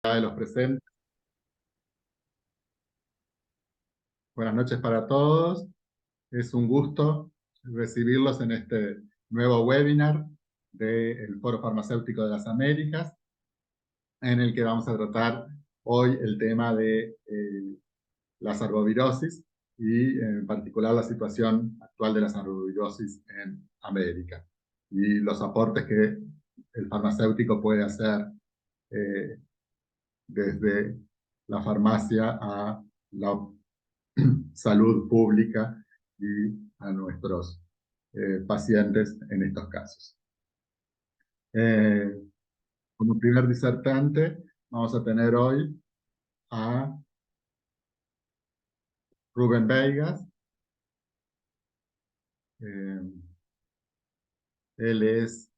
de los presentes. Buenas noches para todos. Es un gusto recibirlos en este nuevo webinar del Foro Farmacéutico de las Américas, en el que vamos a tratar hoy el tema de las arbovirosis y en particular la situación actual de las arbovirosis en América y los aportes que el farmacéutico puede hacer eh, desde la farmacia a la salud pública y a nuestros pacientes en estos casos. Eh, Como primer disertante vamos a tener hoy a Rubén Veigas. Eh, Él es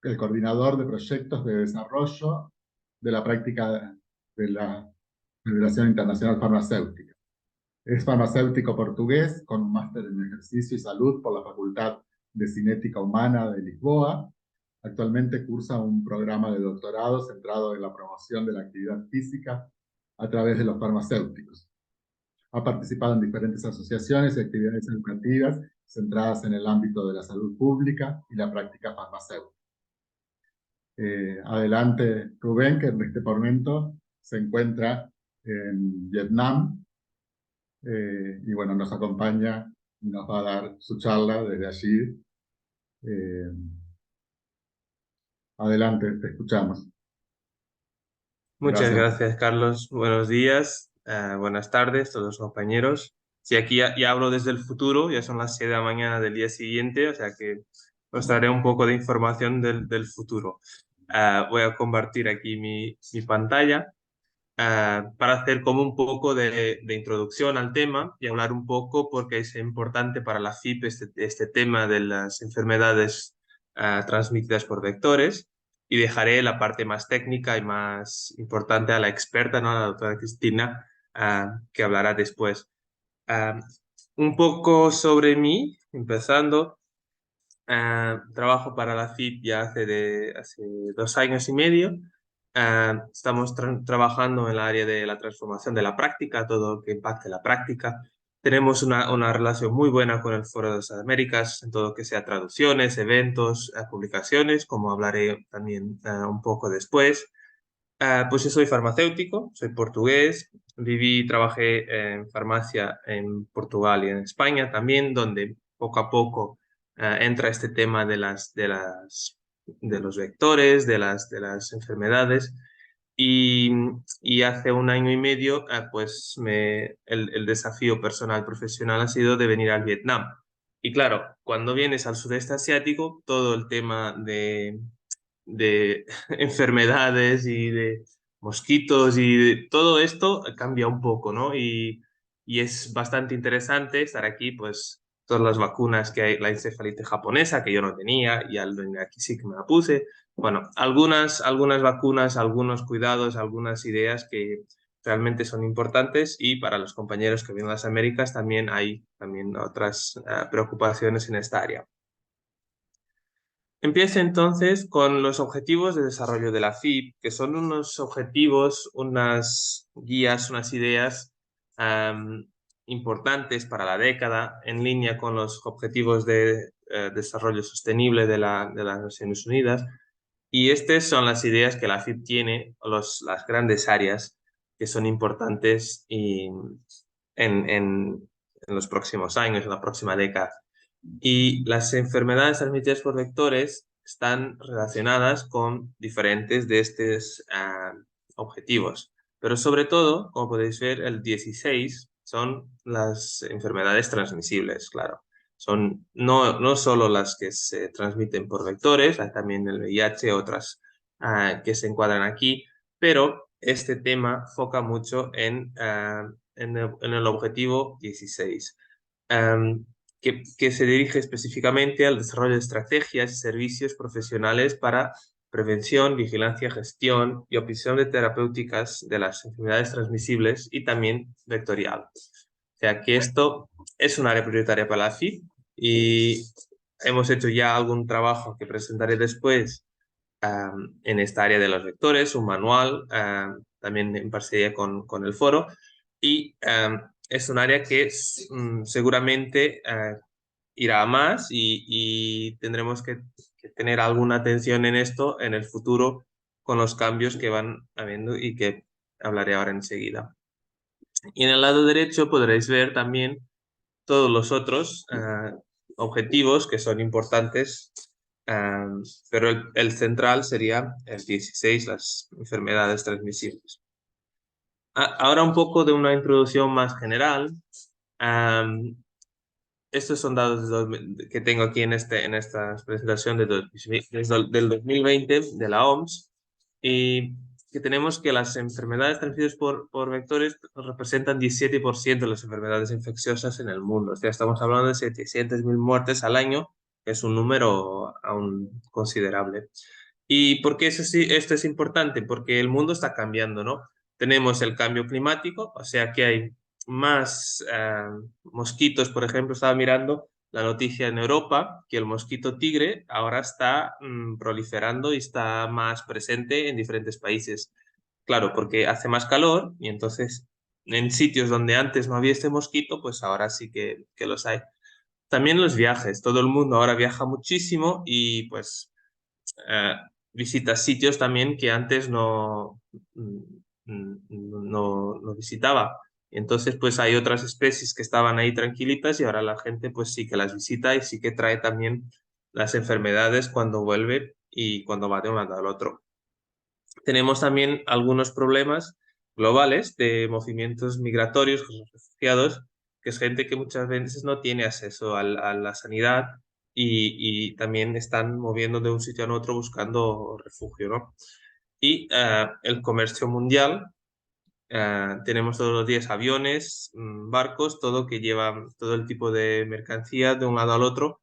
el coordinador de proyectos de desarrollo de la práctica de la Federación Internacional Farmacéutica. Es farmacéutico portugués con un máster en ejercicio y salud por la Facultad de Cinética Humana de Lisboa. Actualmente cursa un programa de doctorado centrado en la promoción de la actividad física a través de los farmacéuticos. Ha participado en diferentes asociaciones y actividades educativas centradas en el ámbito de la salud pública y la práctica farmacéutica. Adelante, Rubén, que en este momento se encuentra en Vietnam, y bueno, nos acompaña y nos va a dar su charla desde allí. Eh, Adelante, te escuchamos. Muchas Gracias. gracias, Carlos. Buenos días, buenas tardes, todos los compañeros. Sí, aquí ya hablo desde el futuro, ya son las 6 de la mañana del día siguiente, o sea que os daré un poco de información del futuro. Voy a compartir aquí mi pantalla para hacer como un poco de introducción al tema y hablar un poco porque es importante para la FIP este tema de las enfermedades transmitidas por vectores. Y dejaré la parte más técnica y más importante a la experta, ¿no? A la doctora Cristina, que hablará después. Ah, un poco sobre mí, empezando. Trabajo para la FIP ya hace 2 años y medio. Estamos trabajando en el área de la transformación de la práctica, todo lo que impacte la práctica. Tenemos una relación muy buena con el Foro de las Américas en todo lo que sea traducciones, eventos, publicaciones, como hablaré también un poco después. Pues yo soy farmacéutico, soy portugués, viví y trabajé en farmacia en Portugal y en España también, donde poco a poco entra este tema de los vectores, de las enfermedades. Y hace 1 año y medio, pues el desafío personal profesional ha sido de venir al Vietnam. Y claro, cuando vienes al sudeste asiático, todo el tema de enfermedades y de mosquitos y de todo esto cambia un poco, ¿no? Y es bastante interesante estar aquí, pues todas las vacunas que hay, la encefalitis japonesa, que yo no tenía, y aquí sí que me la puse. Bueno, algunas vacunas, algunos cuidados, algunas ideas que realmente son importantes, y para los compañeros que vienen a las Américas también hay también otras preocupaciones en esta área. Empieza entonces con los objetivos de desarrollo de la FIP, que son unos objetivos, unas guías, unas ideas am, importantes para la década, en línea con los objetivos de desarrollo sostenible de las Naciones Unidas. Y estas son las ideas que la FIP tiene, las grandes áreas que son importantes en los próximos años, en la próxima década. Y las enfermedades transmitidas por vectores están relacionadas con diferentes de estos objetivos. Pero sobre todo, como podéis ver, el 16 son las enfermedades transmisibles, claro. Son no solo las que se transmiten por vectores, hay también el VIH, otras que se encuadran aquí, pero este tema foca mucho en el objetivo 16. Que se dirige específicamente al desarrollo de estrategias y servicios profesionales para prevención, vigilancia, gestión y opción de terapéuticas de las enfermedades transmisibles y también vectorial. O sea que esto es un área prioritaria para la FIP y hemos hecho ya algún trabajo que presentaré después en esta área de los vectores, un manual, también en parcería con el foro, y es un área que seguramente irá a más y tendremos que tener alguna atención en esto en el futuro con los cambios que van habiendo y que hablaré ahora enseguida. Y en el lado derecho podréis ver también todos los otros objetivos que son importantes, pero el central sería el 16, las enfermedades transmisibles. Ahora un poco de una introducción más general. Estos son datos que tengo aquí en esta presentación del 2020 de la OMS, y que tenemos que las enfermedades transmitidas por vectores representan 17% de las enfermedades infecciosas en el mundo. O sea, estamos hablando de 700.000 muertes al año, que es un número aún considerable. ¿Y por qué esto es importante? Porque el mundo está cambiando, ¿no? Tenemos el cambio climático, o sea que hay más mosquitos. Por ejemplo, estaba mirando la noticia en Europa que el mosquito tigre ahora está proliferando y está más presente en diferentes países. Claro, porque hace más calor y entonces en sitios donde antes no había este mosquito, pues ahora sí que los hay. También los viajes. Todo el mundo ahora viaja muchísimo y pues eh, visita sitios también que antes no visitaba. Entonces, pues hay otras especies que estaban ahí tranquilitas y ahora la gente pues sí que las visita y sí que trae también las enfermedades cuando vuelve y cuando va de un lado al otro. Tenemos también algunos problemas globales de movimientos migratorios, con los refugiados, que es gente que muchas veces no tiene acceso a la sanidad y también están moviendo de un sitio a otro buscando refugio, ¿no? Y el comercio mundial, tenemos todos los días aviones, barcos, todo que lleva todo el tipo de mercancía de un lado al otro,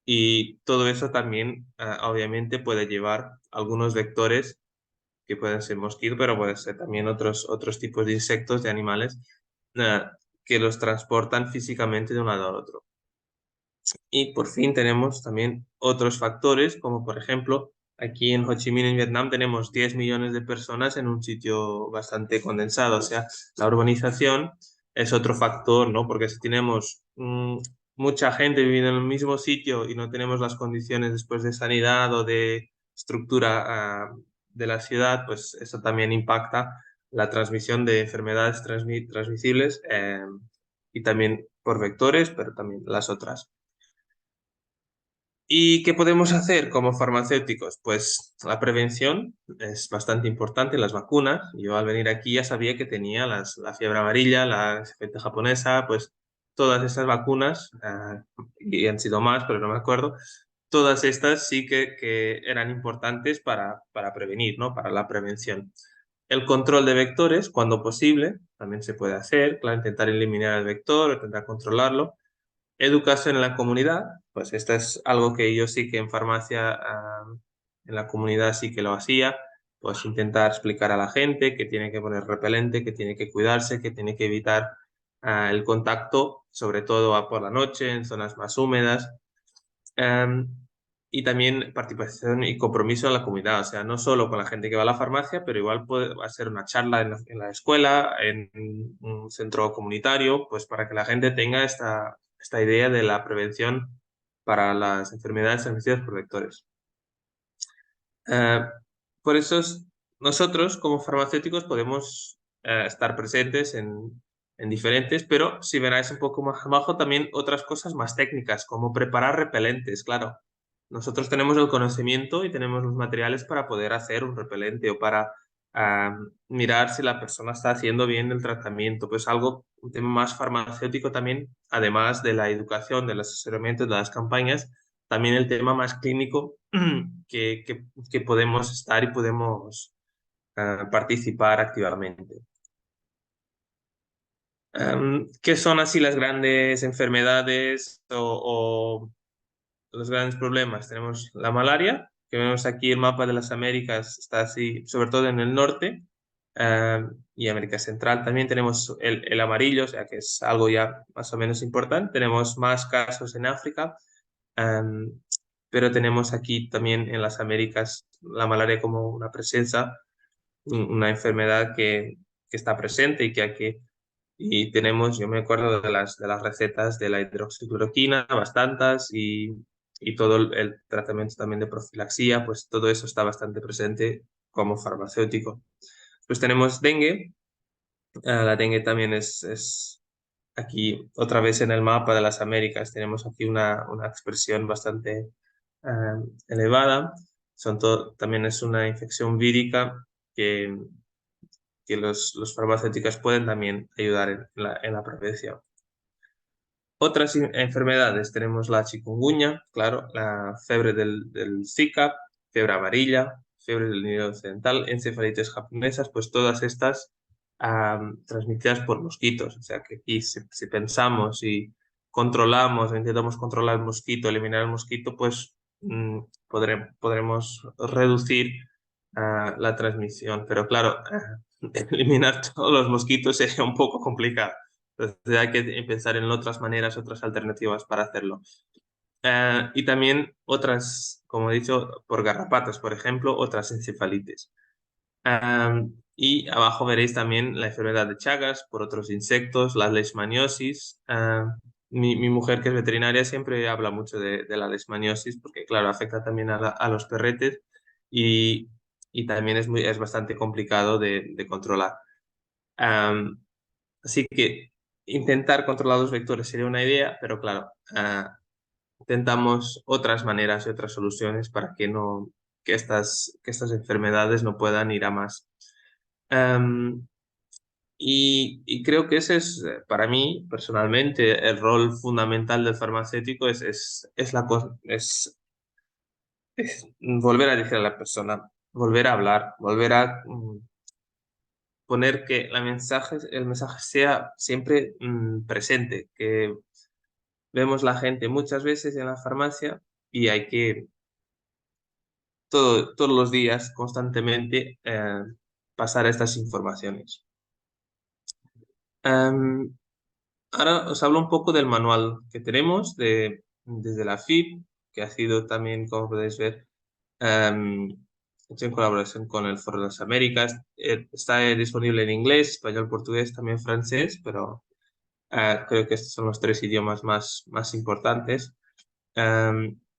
y todo eso también obviamente puede llevar algunos vectores que pueden ser mosquitos, pero pueden ser también otros tipos de insectos, de animales, eh, que los transportan físicamente de un lado al otro. Y por fin tenemos también otros factores, como por ejemplo, aquí en Ho Chi Minh, en Vietnam, tenemos 10 millones de personas en un sitio bastante condensado. O sea, la urbanización es otro factor, ¿no? Porque si tenemos mucha gente viviendo en el mismo sitio y no tenemos las condiciones después de sanidad o de estructura de la ciudad, pues eso también impacta la transmisión de enfermedades transmisibles, y también por vectores, pero también las otras. ¿Y qué podemos hacer como farmacéuticos? Pues la prevención es bastante importante, las vacunas. Yo al venir aquí ya sabía que tenía la fiebre amarilla, la gripe japonesa, pues todas esas vacunas, y han sido más, pero no me acuerdo, todas estas sí que eran importantes para prevenir, ¿no? Para la prevención. El control de vectores, cuando posible, también se puede hacer, claro, intentar eliminar el vector, intentar controlarlo. Educación en la comunidad, pues esto es algo que yo sí que en farmacia, en la comunidad sí que lo hacía, pues intentar explicar a la gente que tiene que poner repelente, que tiene que cuidarse, que tiene que evitar el contacto, sobre todo por la noche, en zonas más húmedas. Em, y también participación y compromiso en la comunidad, o sea, no solo con la gente que va a la farmacia, pero igual puede hacer una charla en la escuela, en un centro comunitario, pues para que la gente tenga esta idea de la prevención para las enfermedades transmitidas por vectores. Eh, por eso nosotros como farmacéuticos podemos estar presentes en diferentes, pero si veráis un poco más abajo también otras cosas más técnicas, como preparar repelentes, claro. Nosotros tenemos el conocimiento y tenemos los materiales para poder hacer un repelente o para mirar si la persona está haciendo bien el tratamiento, pues un tema más farmacéutico también, además de la educación, del asesoramiento, de las campañas, también el tema más clínico que podemos estar y podemos participar activamente. ¿Qué son así las grandes enfermedades o los grandes problemas? Tenemos la malaria, que vemos aquí el mapa de las Américas, está así, sobre todo en el norte, y América Central. También tenemos el amarillo, o sea que es algo ya más o menos importante. Tenemos más casos en África. pero tenemos aquí también en las Américas la malaria como una presencia, una enfermedad que está presente y que hay que... Y tenemos, yo me acuerdo de las recetas de la hidroxicloroquina, bastantes, y todo el tratamiento también de profilaxia, pues todo eso está bastante presente como farmacéutico. Pues tenemos dengue. La dengue también es aquí otra vez en el mapa de las Américas. Tenemos aquí una expresión bastante elevada. También es una infección vírica que, que los farmacéuticos pueden también ayudar en la prevención. Otras enfermedades, tenemos la chikungunya, claro, la fiebre del Zika, fiebre amarilla, fiebre del Nilo Occidental, encefalitis japonesas, pues todas estas transmitidas por mosquitos. O sea que aquí si pensamos y controlamos, o intentamos controlar el mosquito, eliminar el mosquito, pues podremos reducir la transmisión. Pero claro, eliminar todos los mosquitos sería un poco complicado. Entonces hay que pensar en otras maneras, otras alternativas para hacerlo. Y también otras, como he dicho, por garrapatas, por ejemplo, otras encefalitis. Y abajo veréis también la enfermedad de Chagas por otros insectos, la leishmaniosis. Mi mujer, que es veterinaria, siempre habla mucho de la leishmaniosis porque, claro, afecta también a los perretes y, y también es bastante complicado de controlar. Así que intentar controlar los vectores sería una idea, pero claro, intentamos otras maneras y otras soluciones para que no, que estas enfermedades no puedan ir a más. Am, y creo que ese es, para mí, personalmente, el rol fundamental del farmacéutico es es volver a decir a la persona, volver a hablar, volver a poner que el mensaje sea siempre presente, que vemos la gente muchas veces en la farmacia y hay que todos los días, constantemente, pasar estas informaciones. Em, Ahora os hablo un poco del manual que tenemos desde la FIP, que ha sido también, como podéis ver, em, hecho en colaboración con el Foro de las Américas. Está disponible en inglés, español, portugués, también francés, pero creo que estos son los tres idiomas más importantes.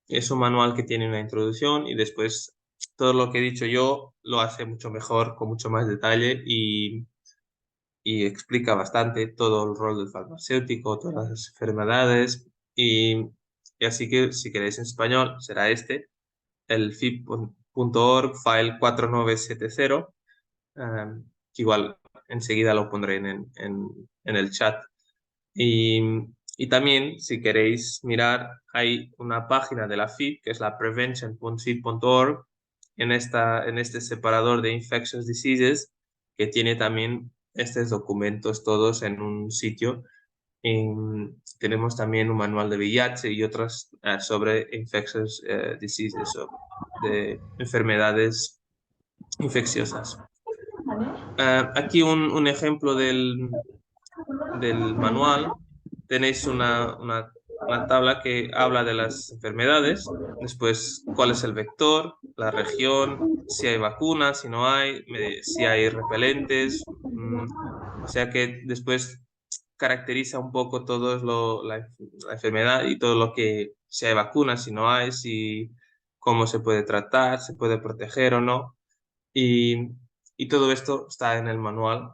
Es un manual que tiene una introducción y después todo lo que he dicho yo lo hace mucho mejor, con mucho más detalle y explica bastante todo el rol del farmacéutico, todas las enfermedades y así que si queréis en español será este, el fip.org, file 4970, que igual enseguida lo pondré en el chat. Y, y también, si queréis mirar, hay una página de la FIP, que es la prevention.fip.org, en este separador de infectious diseases, que tiene también estos documentos todos en un sitio. Tenemos también un manual de VIH y otras sobre infectious diseases, de enfermedades infecciosas. Aquí un ejemplo del manual. Tenéis una tabla que habla de las enfermedades, después cuál es el vector, la región, si hay vacunas, si no hay, si hay repelentes, o sea que después caracteriza un poco todo la enfermedad y todo lo que, si hay vacunas, si no hay, si, cómo se puede tratar, se puede proteger o no. Y, y todo esto está en el manual,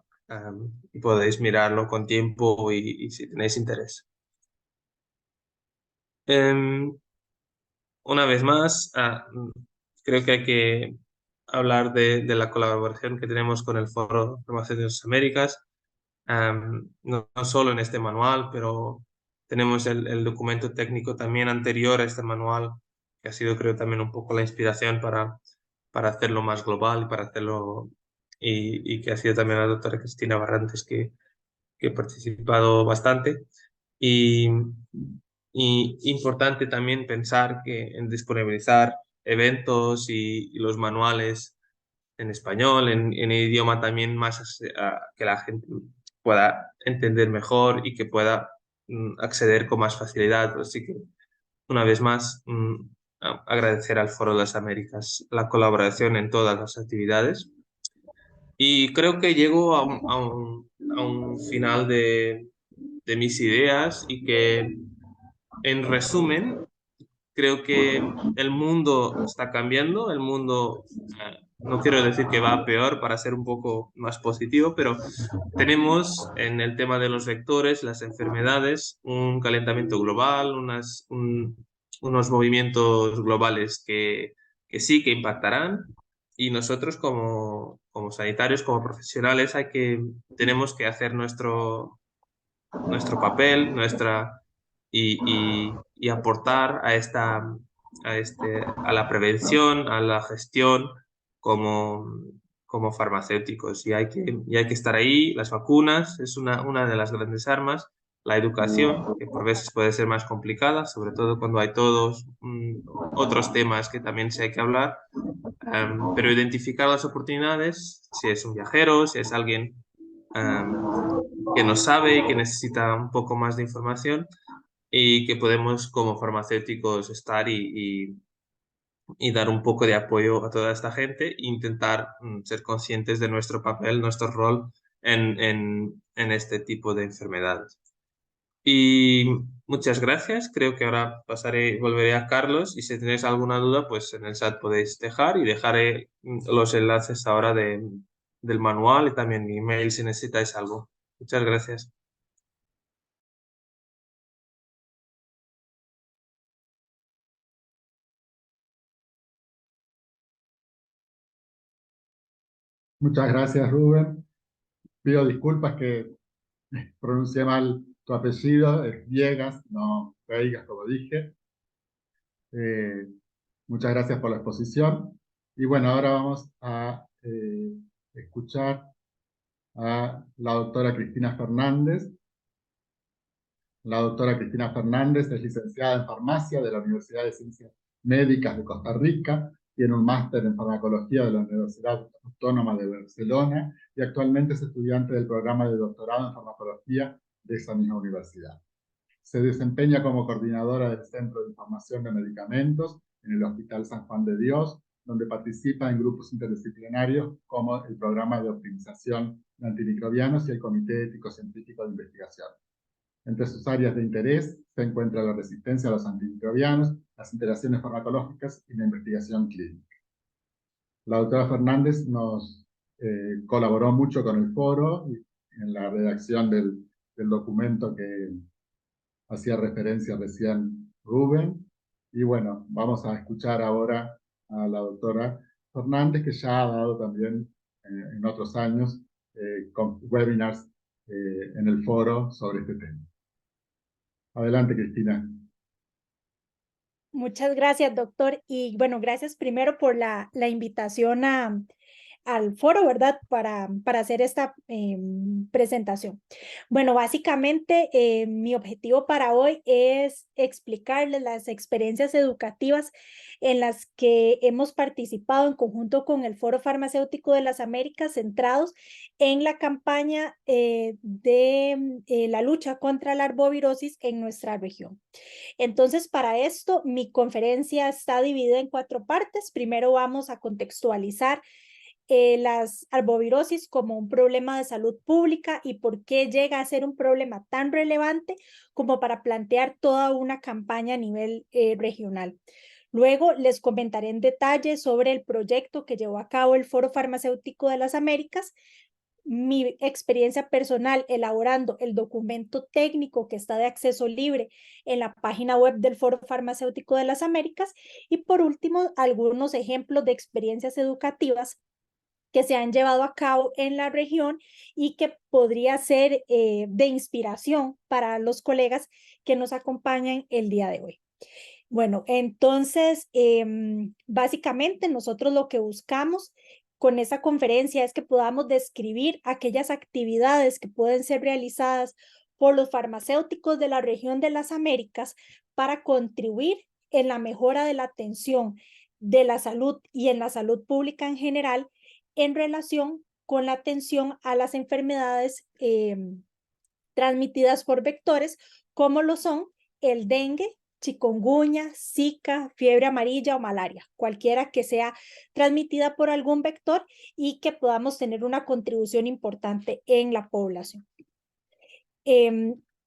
y podéis mirarlo con tiempo y si tenéis interés. Em, una vez más, creo que hay que hablar de la colaboración que tenemos con el Foro Farmacéuticos Américas, no solo en este manual, pero tenemos el documento técnico también anterior a este manual, que ha sido, creo, también un poco la inspiración para hacerlo más global y para hacerlo, y que ha sido también la doctora Cristina Barrantes que ha participado bastante. Y, y importante también pensar que en disponibilizar eventos y los manuales en español, en idioma también más que la gente pueda entender mejor y que pueda acceder con más facilidad. Así que, una vez más, agradecer al Foro de las Américas la colaboración en todas las actividades. Y creo que llego a un final de mis ideas y que, en resumen, creo que el mundo está cambiando, el mundo, no quiero decir que va a peor para ser un poco más positivo, pero tenemos en el tema de los vectores, las enfermedades, un calentamiento global, unos movimientos globales que sí que impactarán y nosotros como sanitarios, como profesionales, tenemos que hacer nuestro papel, y aportar a la prevención, a la gestión como, como farmacéuticos. Y hay que estar ahí. Las vacunas es una de las grandes armas. La educación, que por veces puede ser más complicada, sobre todo cuando hay todos otros temas que también se hay que hablar. Pero identificar las oportunidades, si es un viajero, si es alguien que no sabe y que necesita un poco más de información, y que podemos como farmacéuticos estar y dar un poco de apoyo a toda esta gente e intentar ser conscientes de nuestro papel, nuestro rol en este tipo de enfermedades. Y muchas gracias. Creo que ahora volveré a Carlos, y si tenéis alguna duda, pues en el chat podéis dejar, y dejaré los enlaces ahora del manual y también mi email si necesitáis algo. Muchas gracias. Muchas gracias, Rubén. Pido disculpas que pronuncié mal tu apellido, es Viegas, no Veigas, como dije. Eh, Muchas gracias por la exposición. Y bueno, ahora vamos a escuchar a la doctora Cristina Fernández. La doctora Cristina Fernández es licenciada en farmacia de la Universidad de Ciencias Médicas de Costa Rica, tiene un máster en farmacología de la Universidad Autónoma de Barcelona y actualmente es estudiante del programa de doctorado en farmacología de esa misma universidad. Se desempeña como coordinadora del Centro de Información de Medicamentos en el Hospital San Juan de Dios, donde participa en grupos interdisciplinarios como el Programa de Optimización de Antimicrobianos y el Comité Ético-Científico de Investigación. Entre sus áreas de interés se encuentra la resistencia a los antimicrobianos, las interacciones farmacológicas y la investigación clínica. La doctora Fernández nos colaboró mucho con el foro en la redacción del documento que hacía referencia recién Rubén. Y bueno, vamos a escuchar ahora a la doctora Fernández, que ya ha dado también en otros años con webinars en el foro sobre este tema. Adelante, Cristina. Muchas gracias, doctor. Y bueno, gracias primero por la invitación al foro, ¿verdad? Para hacer esta presentación. Bueno, básicamente mi objetivo para hoy es explicarles las experiencias educativas en las que hemos participado en conjunto con el Foro Farmacéutico de las Américas, centrados en la campaña de la lucha contra la arbovirosis en nuestra región. Entonces, para esto, mi conferencia está dividida en 4 partes. Primero vamos a contextualizar las arbovirosis como un problema de salud pública y por qué llega a ser un problema tan relevante como para plantear toda una campaña a nivel regional. Luego les comentaré en detalle sobre el proyecto que llevó a cabo el Foro Farmacéutico de las Américas, mi experiencia personal elaborando el documento técnico que está de acceso libre en la página web del Foro Farmacéutico de las Américas, y por último algunos ejemplos de experiencias educativas que se han llevado a cabo en la región y que podría ser de inspiración para los colegas que nos acompañan el día de hoy. Bueno, entonces, básicamente nosotros lo que buscamos con esa conferencia es que podamos describir aquellas actividades que pueden ser realizadas por los farmacéuticos de la región de las Américas para contribuir en la mejora de la atención de la salud y en la salud pública en general en relación con la atención a las enfermedades transmitidas por vectores, como lo son el dengue, chikungunya, Zika, fiebre amarilla o malaria, cualquiera que sea transmitida por algún vector y que podamos tener una contribución importante en la población.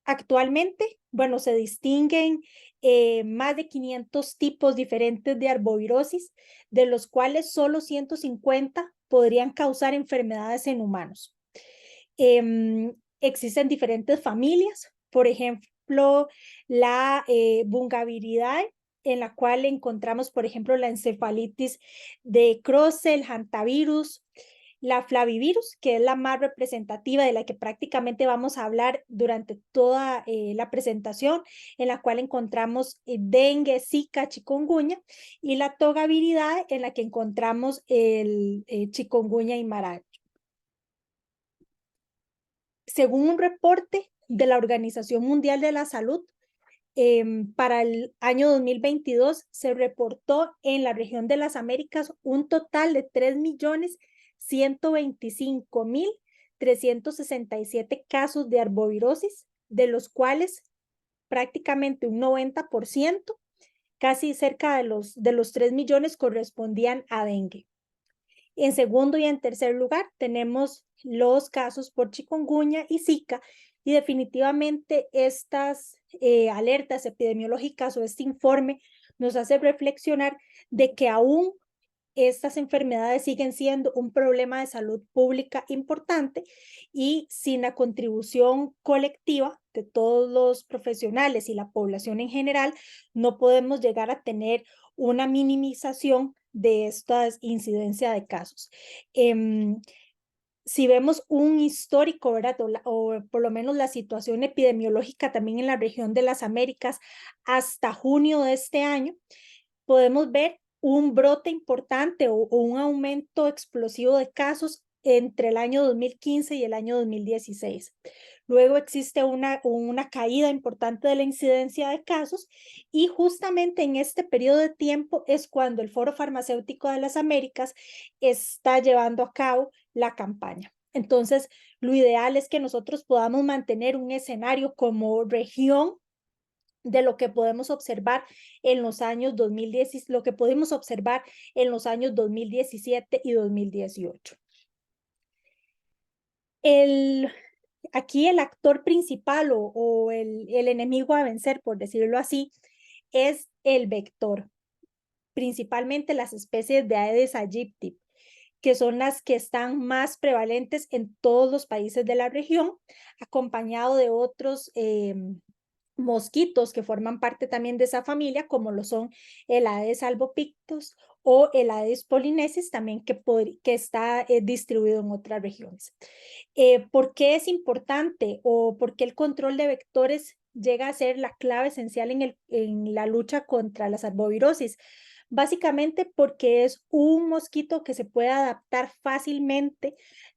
Actualmente, bueno, se distinguen más de 500 tipos diferentes de arbovirosis, de los cuales solo 150 podrían causar enfermedades en humanos. Existen diferentes familias, por ejemplo, la Bungaviridae, en la cual encontramos, por ejemplo, la encefalitis de Croce, el hantavirus, la flavivirus, que es la más representativa, de la que prácticamente vamos a hablar durante toda la presentación, en la cual encontramos dengue, zika, chikungunya, y la togaviridae, en la que encontramos el chikungunya y marach. Según un reporte de la Organización Mundial de la Salud, para el año 2022 se reportó en la región de las Américas un total de 3.125.367 casos de arbovirosis, de los cuales prácticamente un 90%, casi cerca de los 3 millones, correspondían a dengue. En segundo y en tercer lugar tenemos los casos por chikungunya y zika, y definitivamente estas alertas epidemiológicas o este informe nos hace reflexionar de que aún estas enfermedades siguen siendo un problema de salud pública importante, y sin la contribución colectiva de todos los profesionales y la población en general, no podemos llegar a tener una minimización de esta incidencia de casos. Si vemos un histórico, ¿verdad? O por lo menos la situación epidemiológica también en la región de las Américas hasta junio de este año, podemos ver un brote importante o un aumento explosivo de casos entre el año 2015 y el año 2016. Luego existe una caída importante de la incidencia de casos, y justamente en este periodo de tiempo es cuando el Foro Farmacéutico de las Américas está llevando a cabo la campaña. Entonces, lo ideal es que nosotros podamos mantener un escenario como región de lo que podemos observar en los años 2010, lo que podemos observar en los años 2017 y 2018. Aquí el actor principal o el enemigo a vencer, por decirlo así, es el vector, principalmente las especies de Aedes aegypti, que son las que están más prevalentes en todos los países de la región, acompañado de otros mosquitos que forman parte también de esa familia, como lo son el Aedes albopictus o el Aedes polinesis, también que está distribuido en otras regiones. ¿Por qué es importante o por qué el control de vectores llega a ser la clave esencial en la lucha contra las arbovirosis? Básicamente porque es un mosquito que se puede adaptar fácilmente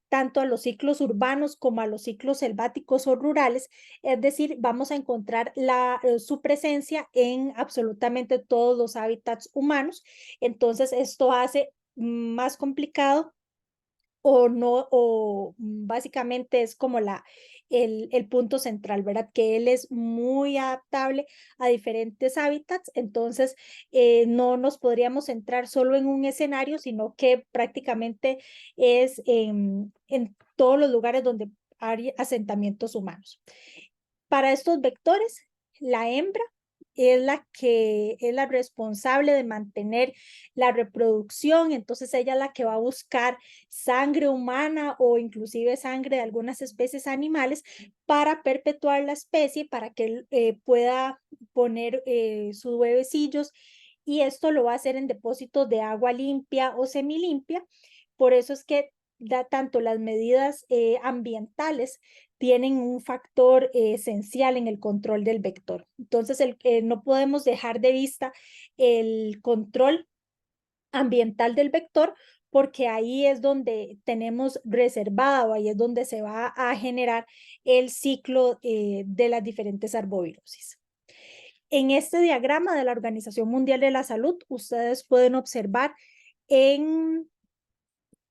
tanto a los ciclos urbanos como a los ciclos selváticos o rurales, es decir, vamos a encontrar su presencia en absolutamente todos los hábitats humanos. Entonces, esto hace más complicado o no, o básicamente es como el punto central, ¿verdad? Que él es muy adaptable a diferentes hábitats, entonces no nos podríamos centrar solo en un escenario, sino que prácticamente es en todos los lugares donde hay asentamientos humanos. Para estos vectores, la hembra es la responsable de mantener la reproducción, entonces ella es la que va a buscar sangre humana o inclusive sangre de algunas especies animales para perpetuar la especie, para que pueda poner sus huevecillos, y esto lo va a hacer en depósitos de agua limpia o semilimpia. Por eso es que tanto las medidas ambientales tienen un factor esencial en el control del vector. Entonces, no podemos dejar de vista el control ambiental del vector, porque ahí es donde tenemos reservado, ahí es donde se va a generar el ciclo de las diferentes arbovirosis. En este diagrama de la Organización Mundial de la Salud, ustedes pueden observar en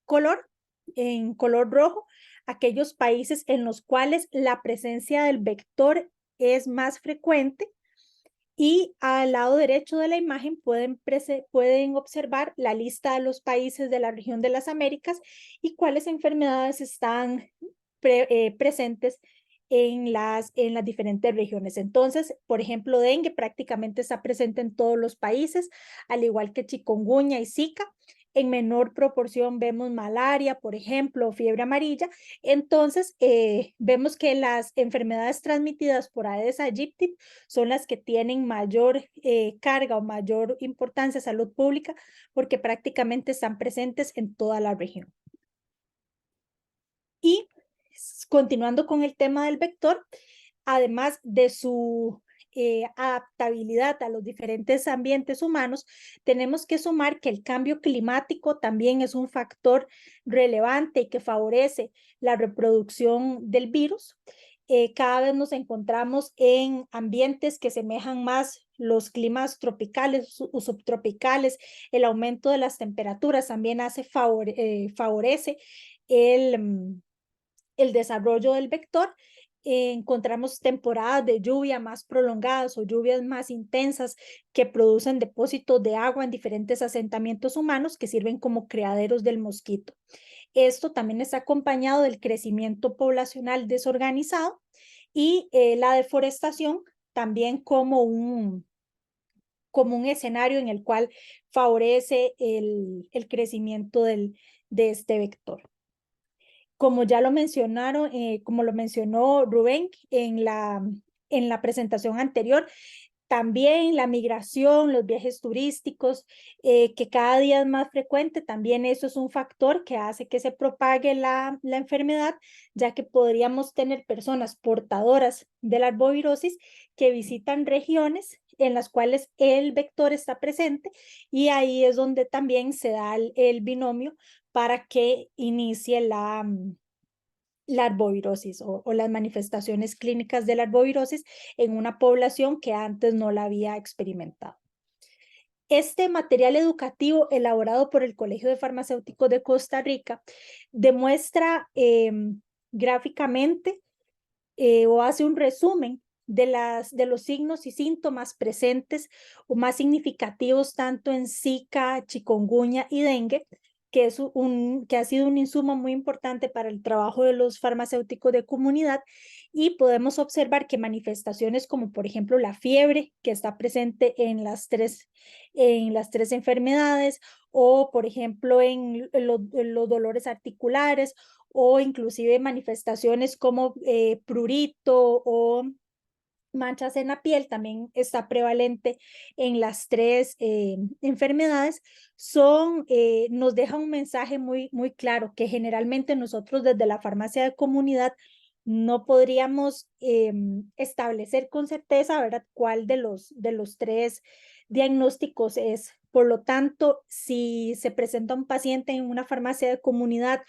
color rojo, aquellos países en los cuales la presencia del vector es más frecuente. Y al lado derecho de la imagen pueden observar la lista de los países de la región de las Américas y cuáles enfermedades están presentes en las diferentes regiones. Entonces, por ejemplo, dengue prácticamente está presente en todos los países, al igual que chikungunya y Zika. En menor proporción vemos malaria, por ejemplo, fiebre amarilla. Entonces, vemos que las enfermedades transmitidas por Aedes aegypti son las que tienen mayor carga o mayor importancia en salud pública porque prácticamente están presentes en toda la región. Y continuando con el tema del vector, además de su adaptabilidad a los diferentes ambientes humanos, tenemos que sumar que el cambio climático también es un factor relevante y que favorece la reproducción del virus. Cada vez nos encontramos en ambientes que semejan más los climas tropicales o subtropicales. El aumento de las temperaturas también favorece el desarrollo del vector. Encontramos temporadas de lluvia más prolongadas o lluvias más intensas que producen depósitos de agua en diferentes asentamientos humanos que sirven como criaderos del mosquito. Esto también está acompañado del crecimiento poblacional desorganizado y la deforestación también como un escenario en el cual favorece el crecimiento de este vector. Como ya lo mencionaron, como lo mencionó Rubén en la presentación anterior, también la migración, los viajes turísticos, que cada día es más frecuente, también eso es un factor que hace que se propague la enfermedad, ya que podríamos tener personas portadoras de la arbovirosis que visitan regiones en las cuales el vector está presente y ahí es donde también se da el binomio para que inicie la arbovirosis o las manifestaciones clínicas de la arbovirosis en una población que antes no la había experimentado. Este material educativo elaborado por el Colegio de Farmacéuticos de Costa Rica demuestra gráficamente o hace un resumen de los signos y síntomas presentes o más significativos tanto en Zika, chikungunya y dengue, que ha sido un insumo muy importante para el trabajo de los farmacéuticos de comunidad, y podemos observar que manifestaciones como por ejemplo la fiebre, que está presente en las tres enfermedades, o por ejemplo en los dolores articulares, o inclusive manifestaciones como prurito o manchas en la piel, también está prevalente en las tres enfermedades, nos deja un mensaje muy claro que generalmente nosotros desde la farmacia de comunidad no podríamos establecer con certeza, ¿verdad?, cuál de los tres diagnósticos es. Por lo tanto, si se presenta un paciente en una farmacia de comunidad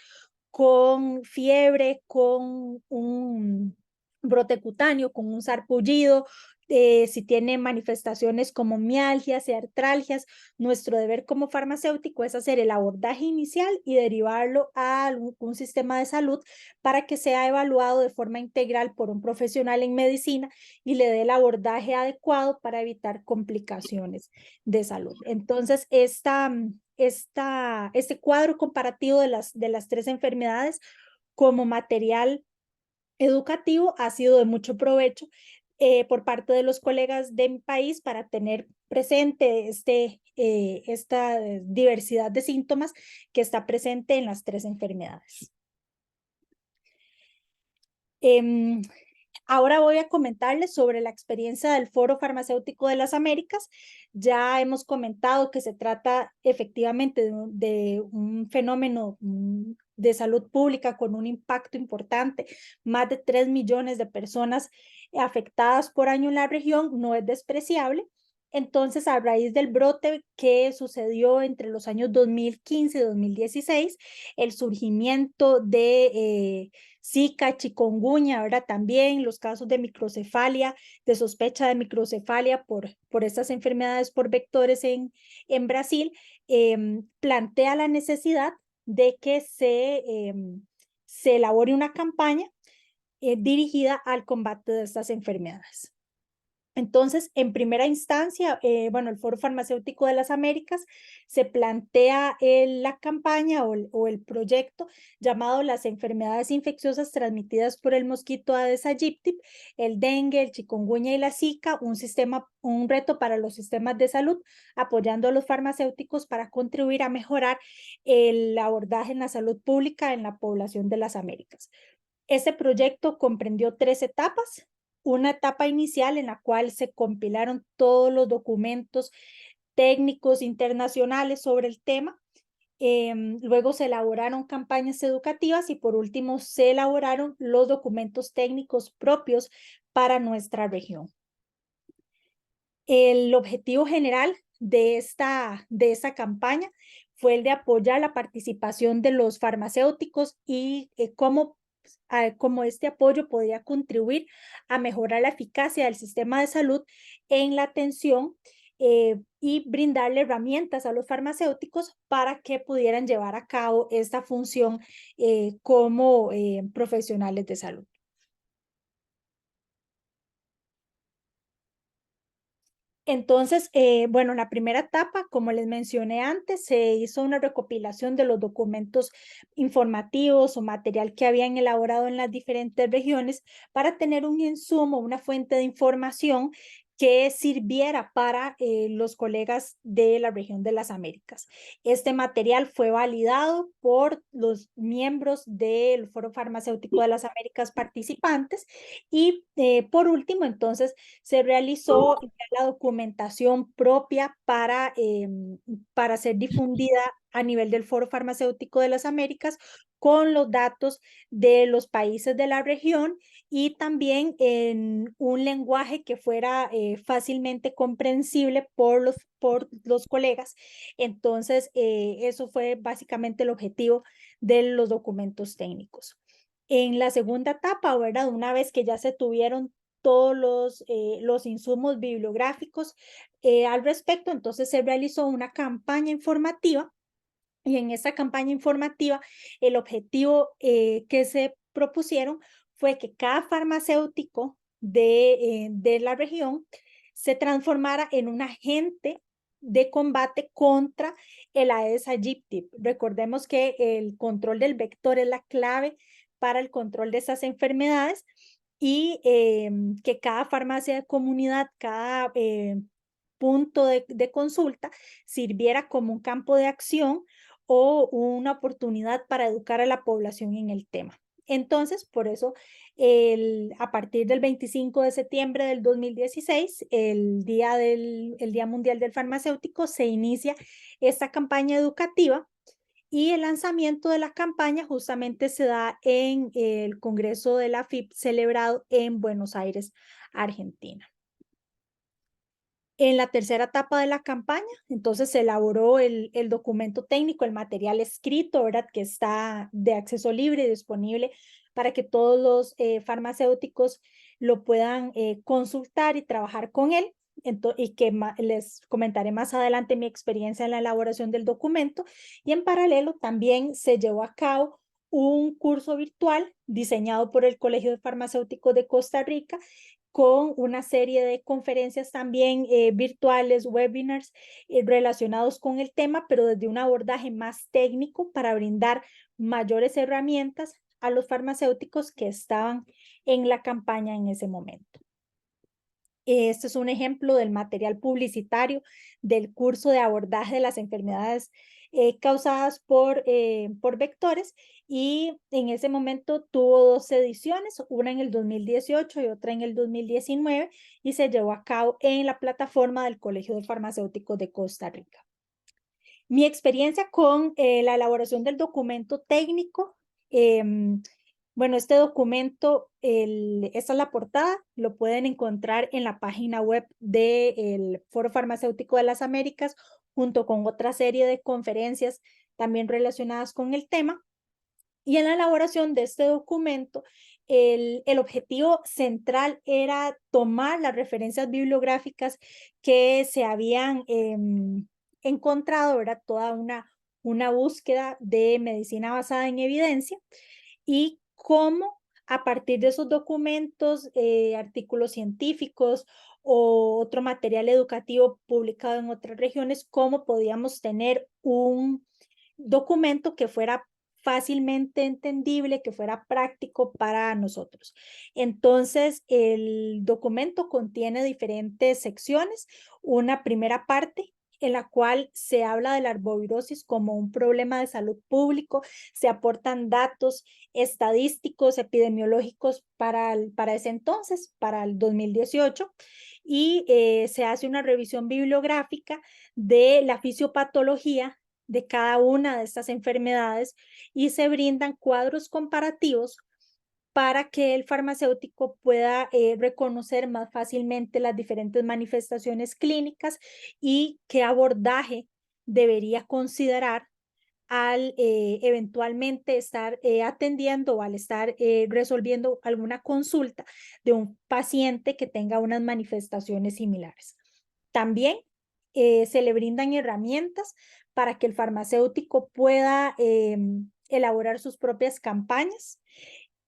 con fiebre, con un brote cutáneo, con un sarpullido, si tiene manifestaciones como mialgias y artralgias, nuestro deber como farmacéutico es hacer el abordaje inicial y derivarlo a un sistema de salud para que sea evaluado de forma integral por un profesional en medicina y le dé el abordaje adecuado para evitar complicaciones de salud. Entonces, este cuadro comparativo de las tres enfermedades como material educativo ha sido de mucho provecho por parte de los colegas de mi país para tener presente esta diversidad de síntomas que está presente en las tres enfermedades. Ahora voy a comentarles sobre la experiencia del Foro Farmacéutico de las Américas. Ya hemos comentado que se trata efectivamente de un fenómeno de salud pública con un impacto importante, más de 3 millones de personas afectadas por año en la región, no es despreciable. Entonces, a raíz del brote que sucedió entre los años 2015 y 2016, el surgimiento de Zika, chikungunya, ahora también los casos de microcefalia, de sospecha de microcefalia por estas enfermedades por vectores en Brasil, plantea la necesidad de que se elabore una campaña dirigida al combate de estas enfermedades. Entonces, en primera instancia, bueno, el Foro Farmacéutico de las Américas se plantea la campaña o el proyecto llamado Las enfermedades infecciosas transmitidas por el mosquito Aedes aegypti, el dengue, el chikungunya y la zika, un reto para los sistemas de salud, apoyando a los farmacéuticos para contribuir a mejorar el abordaje en la salud pública en la población de las Américas. Este proyecto comprendió 3 etapas. Una etapa inicial en la cual se compilaron todos los documentos técnicos internacionales sobre el tema. Luego se elaboraron campañas educativas y por último se elaboraron los documentos técnicos propios para nuestra región. El objetivo general de esta campaña fue el de apoyar la participación de los farmacéuticos y cómo este apoyo podría contribuir a mejorar la eficacia del sistema de salud en la atención y brindarle herramientas a los farmacéuticos para que pudieran llevar a cabo esta función como profesionales de salud. Entonces, bueno, en la primera etapa, como les mencioné antes, se hizo una recopilación de los documentos informativos o material que habían elaborado en las diferentes regiones para tener un insumo, una fuente de información que sirviera para los colegas de la región de las Américas. Este material fue validado por los miembros del Foro Farmacéutico de las Américas participantes y por último, entonces, se realizó la documentación propia para ser difundida a nivel del Foro Farmacéutico de las Américas con los datos de los países de la región y también en un lenguaje que fuera fácilmente comprensible por los colegas. Entonces, eso fue básicamente el objetivo de los documentos técnicos. En la segunda etapa, ¿verdad? Una vez que ya se tuvieron todos los insumos bibliográficos al respecto, entonces se realizó una campaña informativa y en esa campaña informativa el objetivo que se propusieron fue que cada farmacéutico de la región se transformara en un agente de combate contra el Aedes aegypti. Recordemos que el control del vector es la clave para el control de esas enfermedades y que cada farmacia de comunidad, cada punto de consulta sirviera como un campo de acción o una oportunidad para educar a la población en el tema. Entonces, por eso, a partir del 25 de septiembre del 2016, el Día Mundial del Farmacéutico, se inicia esta campaña educativa y el lanzamiento de la campaña justamente se da en el Congreso de la FIP celebrado en Buenos Aires, Argentina. En la tercera etapa de la campaña, entonces se elaboró el documento técnico, el material escrito, ¿verdad? Que está de acceso libre y disponible para que todos los farmacéuticos lo puedan consultar y trabajar con él. Y que les comentaré más adelante mi experiencia en la elaboración del documento. Y en paralelo también se llevó a cabo un curso virtual diseñado por el Colegio de Farmacéuticos de Costa Rica con una serie de conferencias también virtuales, webinars relacionados con el tema, pero desde un abordaje más técnico para brindar mayores herramientas a los farmacéuticos que estaban en la campaña en ese momento. Este es un ejemplo del material publicitario del curso de abordaje de las enfermedades causadas por vectores y en ese momento tuvo 2 ediciones, una en el 2018 y otra en el 2019 y se llevó a cabo en la plataforma del Colegio de Farmacéuticos de Costa Rica. Mi experiencia con la elaboración del documento técnico, bueno, este documento, esta es la portada, lo pueden encontrar en la página web del Foro Farmacéutico de las Américas, junto con otra serie de conferencias también relacionadas con el tema. Y en la elaboración de este documento, el objetivo central era tomar las referencias bibliográficas que se habían encontrado, era toda una búsqueda de medicina basada en evidencia y cómo a partir de esos documentos, artículos científicos o otro material educativo publicado en otras regiones, cómo podíamos tener un documento que fuera fácilmente entendible, que fuera práctico para nosotros. Entonces, el documento contiene diferentes secciones. Una primera parte en la cual se habla de la arbovirosis como un problema de salud público, se aportan datos estadísticos, epidemiológicos para ese entonces, para el 2018, y se hace una revisión bibliográfica de la fisiopatología de cada una de estas enfermedades y se brindan cuadros comparativos para que el farmacéutico pueda reconocer más fácilmente las diferentes manifestaciones clínicas y qué abordaje debería considerar al eventualmente estar atendiendo o al estar resolviendo alguna consulta de un paciente que tenga unas manifestaciones similares. También se le brindan herramientas para que el farmacéutico pueda elaborar sus propias campañas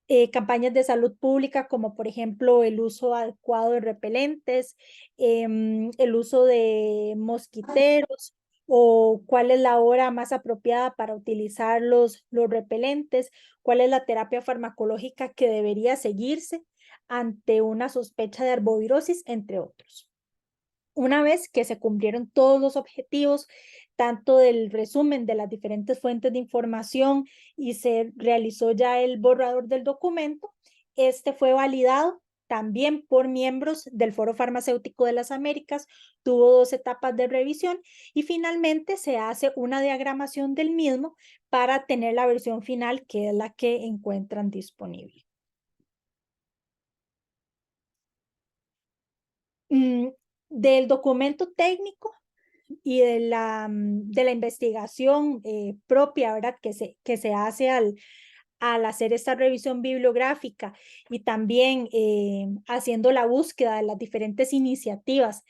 de salud pública, como por ejemplo el uso adecuado de repelentes, el uso de mosquiteros, o cuál es la hora más apropiada para utilizar los repelentes, cuál es la terapia farmacológica que debería seguirse ante una sospecha de arbovirosis, entre otros. Una vez que se cumplieron todos los objetivos, tanto del resumen de las diferentes fuentes de información y se realizó ya el borrador del documento, este fue validado también por miembros del Foro Farmacéutico de las Américas, tuvo 2 etapas de revisión y finalmente se hace una diagramación del mismo para tener la versión final, que es la que encuentran disponible. Del documento técnico y de la investigación propia, ¿verdad? Que se hace al hacer esta revisión bibliográfica y también haciendo la búsqueda de las diferentes iniciativas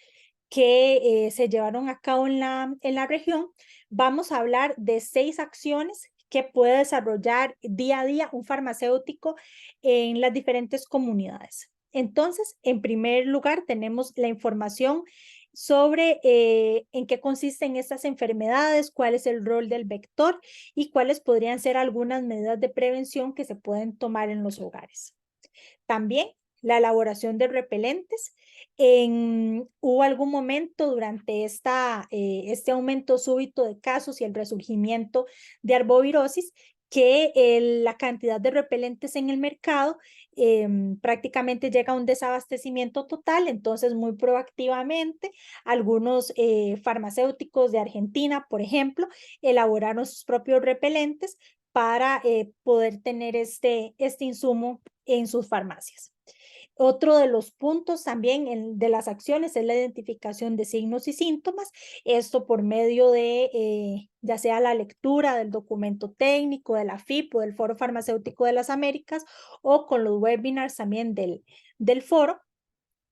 que se llevaron a cabo en la región, vamos a hablar de 6 acciones que puede desarrollar día a día un farmacéutico en las diferentes comunidades. Entonces, en primer lugar, tenemos la información sobre en qué consisten estas enfermedades, cuál es el rol del vector y cuáles podrían ser algunas medidas de prevención que se pueden tomar en los hogares. También la elaboración de repelentes. Hubo algún momento durante este aumento súbito de casos y el resurgimiento de arbovirosis que la cantidad de repelentes en el mercado prácticamente llega a un desabastecimiento total. Entonces, muy proactivamente, algunos farmacéuticos de Argentina, por ejemplo, elaboraron sus propios repelentes para poder tener este insumo en sus farmacias. Otro de los puntos también de las acciones es la identificación de signos y síntomas, esto por medio de ya sea la lectura del documento técnico de la FIP o del Foro Farmacéutico de las Américas o con los webinars también del foro,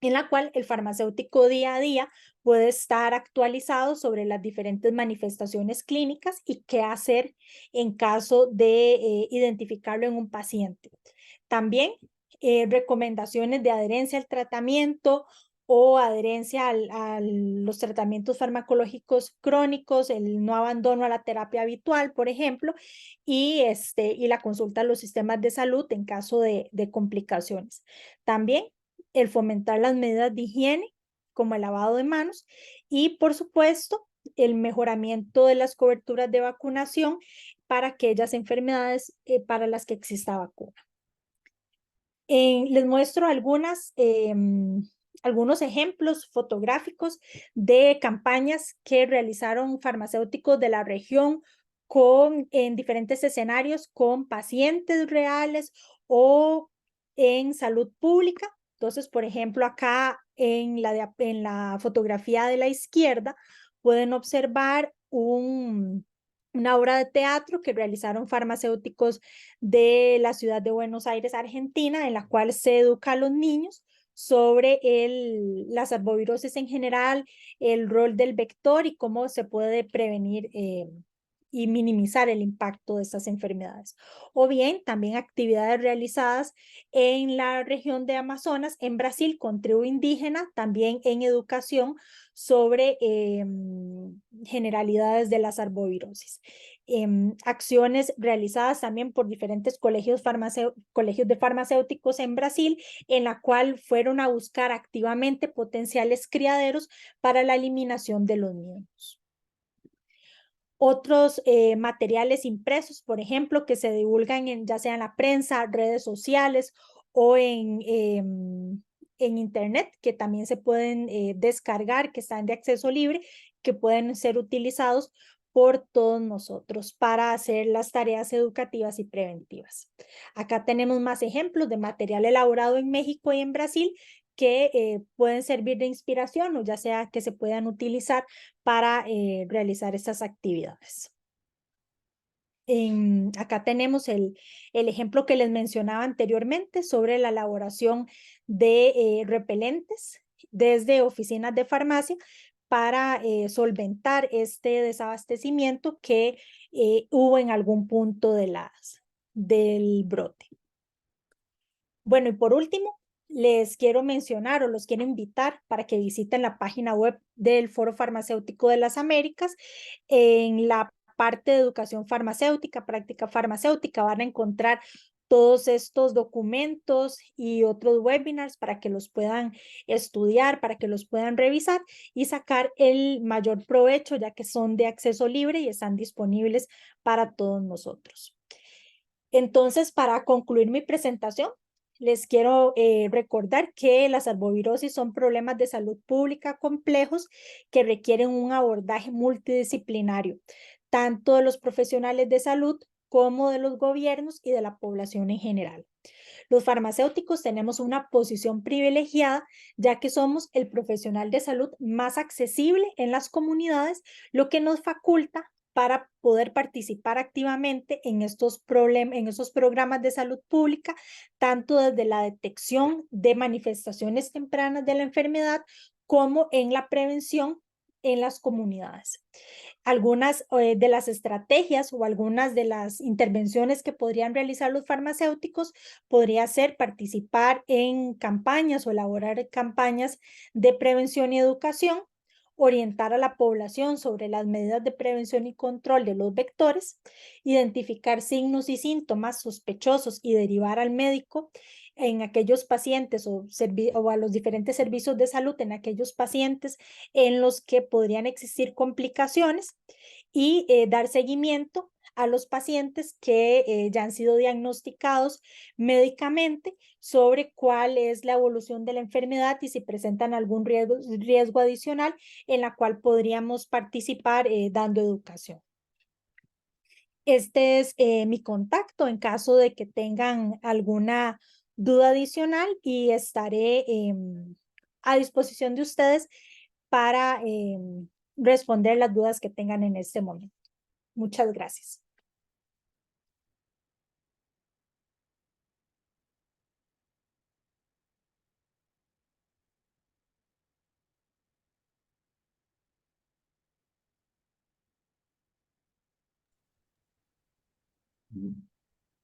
en la cual el farmacéutico día a día puede estar actualizado sobre las diferentes manifestaciones clínicas y qué hacer en caso de identificarlo en un paciente. También recomendaciones de adherencia al tratamiento o adherencia a los tratamientos farmacológicos crónicos, el no abandono a la terapia habitual, por ejemplo, y la consulta a los sistemas de salud en caso de complicaciones. También el fomentar las medidas de higiene, como el lavado de manos, y por supuesto, el mejoramiento de las coberturas de vacunación para aquellas enfermedades para las que exista vacuna. Les muestro algunos ejemplos fotográficos de campañas que realizaron farmacéuticos de la región en diferentes escenarios con pacientes reales o en salud pública. Entonces, por ejemplo, acá en la fotografía de la izquierda pueden observar una obra de teatro que realizaron farmacéuticos de la ciudad de Buenos Aires, Argentina, en la cual se educa a los niños sobre las arbovirosis en general, el rol del vector y cómo se puede prevenir y minimizar el impacto de estas enfermedades. O bien también actividades realizadas en la región de Amazonas, en Brasil, con tribu indígena, también en educación sobre generalidades de las arbovirosis. Acciones realizadas también por diferentes colegios de farmacéuticos en Brasil, en la cual fueron a buscar activamente potenciales criaderos para la eliminación de los mismos. Otros materiales impresos, por ejemplo, que se divulgan ya sea en la prensa, redes sociales o en internet, que también se pueden descargar, que están de acceso libre, que pueden ser utilizados por todos nosotros para hacer las tareas educativas y preventivas. Acá tenemos más ejemplos de material elaborado en México y en Brasil que pueden servir de inspiración o ya sea que se puedan utilizar para realizar estas actividades. Acá tenemos el ejemplo que les mencionaba anteriormente sobre la elaboración de repelentes desde oficinas de farmacia para solventar este desabastecimiento que hubo en algún punto del brote. Bueno, y por último, les quiero mencionar o los quiero invitar para que visiten la página web del Foro Farmacéutico de las Américas. En la parte de educación farmacéutica, práctica farmacéutica, van a encontrar todos estos documentos y otros webinars para que los puedan estudiar, para que los puedan revisar y sacar el mayor provecho, ya que son de acceso libre y están disponibles para todos nosotros. Entonces, para concluir mi presentación, les quiero recordar que las arbovirosis son problemas de salud pública complejos que requieren un abordaje multidisciplinario, tanto de los profesionales de salud como de los gobiernos y de la población en general. Los farmacéuticos tenemos una posición privilegiada, ya que somos el profesional de salud más accesible en las comunidades, lo que nos faculta para poder participar activamente en estos programas de salud pública, tanto desde la detección de manifestaciones tempranas de la enfermedad como en la prevención en las comunidades. Algunas de las estrategias o algunas de las intervenciones que podrían realizar los farmacéuticos podría ser participar en campañas o elaborar campañas de prevención y educación, orientar a la población sobre las medidas de prevención y control de los vectores, identificar signos y síntomas sospechosos y derivar al médico en aquellos pacientes o a los diferentes servicios de salud en aquellos pacientes en los que podrían existir complicaciones y dar seguimiento a los pacientes que ya han sido diagnosticados médicamente sobre cuál es la evolución de la enfermedad y si presentan algún riesgo adicional en la cual podríamos participar dando educación. Este es mi contacto en caso de que tengan alguna duda adicional y estaré a disposición de ustedes para responder las dudas que tengan en este momento. Muchas gracias.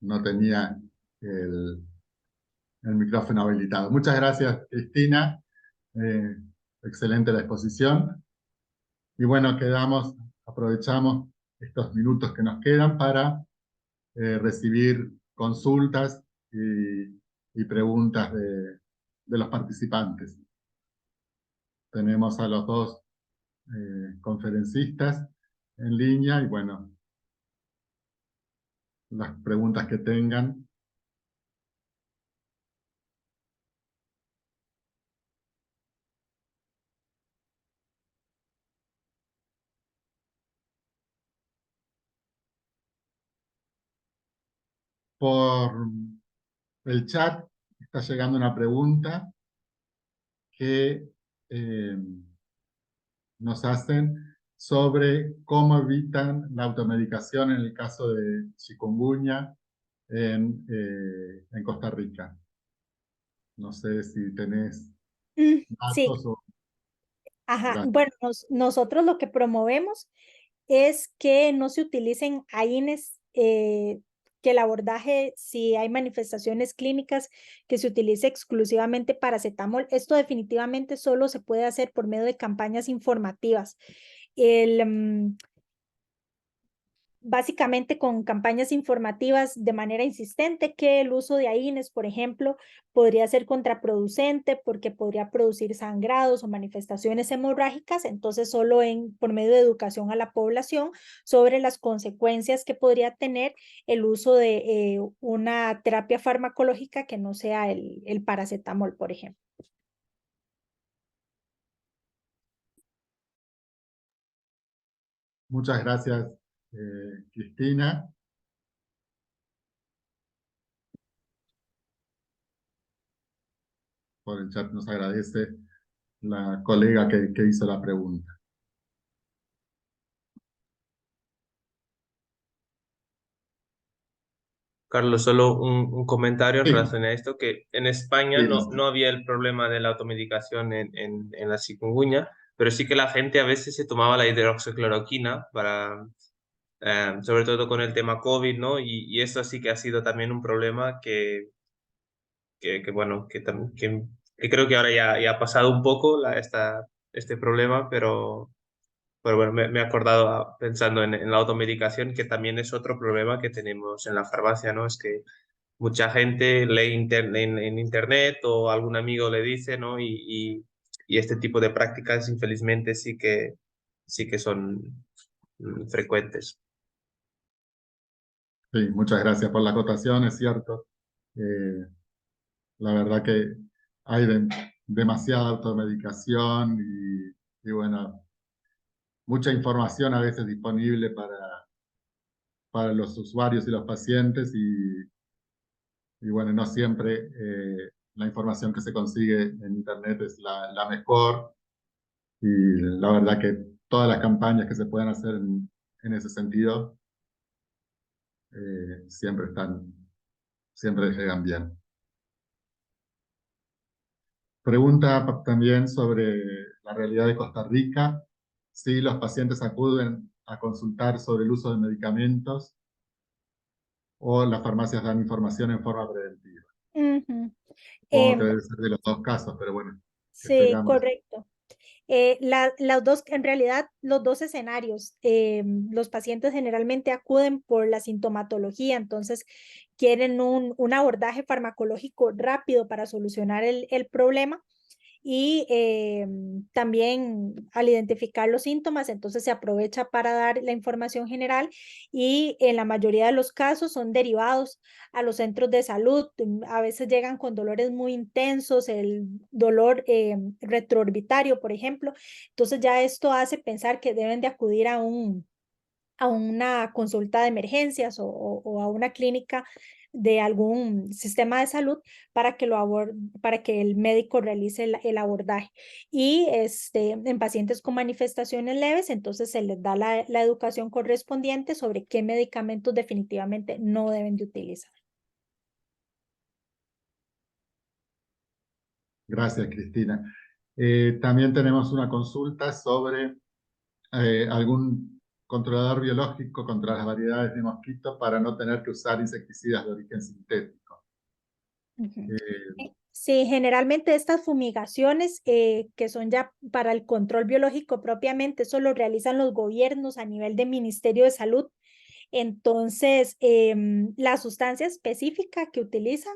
No tenía el micrófono habilitado. Muchas gracias, Cristina. Excelente la exposición. Y bueno, aprovechamos estos minutos que nos quedan para recibir consultas y preguntas de los participantes. Tenemos a los dos conferencistas en línea y bueno, las preguntas que tengan. Por el chat está llegando una pregunta que nos hacen sobre cómo evitan la automedicación en el caso de chikungunya en Costa Rica. No sé si tenés Sí, datos o... ajá. Gracias. Bueno, nosotros lo que promovemos es que no se utilicen AINES, que el abordaje, si hay manifestaciones clínicas, que se utilice exclusivamente paracetamol. Esto definitivamente solo se puede hacer por medio de campañas informativas. Básicamente con campañas informativas de manera insistente que el uso de AINES, por ejemplo, podría ser contraproducente porque podría producir sangrados o manifestaciones hemorrágicas, entonces solo por medio de educación a la población sobre las consecuencias que podría tener el uso de una terapia farmacológica que no sea el paracetamol, por ejemplo. Muchas gracias, Cristina. Por el chat nos agradece la colega que hizo la pregunta. Carlos, solo un comentario en Sí, relación a esto, que en España sí, no había el problema de la automedicación en la chikungunya, pero sí que la gente a veces se tomaba la hidroxicloroquina para, sobre todo con el tema COVID, ¿no? Y eso sí que ha sido también un problema bueno, que creo que ahora ya ha pasado un poco este problema, pero bueno, me he acordado pensando en la automedicación, que también es otro problema que tenemos en la farmacia, ¿no? Es que mucha gente lee en internet o algún amigo le dice, ¿no? Y este tipo de prácticas, infelizmente, sí que son frecuentes. sí, muchas gracias por la acotación, es cierto. Eh, la verdad que hay demasiada automedicación y bueno, mucha información a veces disponible para los usuarios y los pacientes y bueno, no siempre la información que se consigue en Internet es la mejor y la verdad que todas las campañas que se puedan hacer en ese sentido siempre siempre llegan bien. Pregunta también sobre la realidad de Costa Rica, si los pacientes acuden a consultar sobre el uso de medicamentos o las farmacias dan información en forma preventiva. Ujú. Supongo que Em, debe ser de los dos casos, pero bueno, que se sí, cambie. correcto. En realidad, los dos escenarios, los pacientes generalmente acuden por la sintomatología, entonces quieren un abordaje farmacológico rápido para solucionar el problema y también al identificar los síntomas, entonces se aprovecha para dar la información general y en la mayoría de los casos son derivados a los centros de salud. A veces llegan con dolores muy intensos, el dolor retroorbitario, por ejemplo. Entonces ya esto hace pensar que deben de acudir a una consulta de emergencias o a una clínica de algún sistema de salud para que para que el médico realice el abordaje. Y en pacientes con manifestaciones leves, entonces se les da la educación correspondiente sobre qué medicamentos definitivamente no deben de utilizar. Gracias, Cristina. También tenemos una consulta sobre algún controlador biológico contra las variedades de mosquitos para no tener que usar insecticidas de origen sintético. Ujú. Eh, Sí, generalmente estas fumigaciones que son ya para el control biológico propiamente, eso lo realizan los gobiernos a nivel de Ministerio de Salud. Entonces, la sustancia específica que utilizan,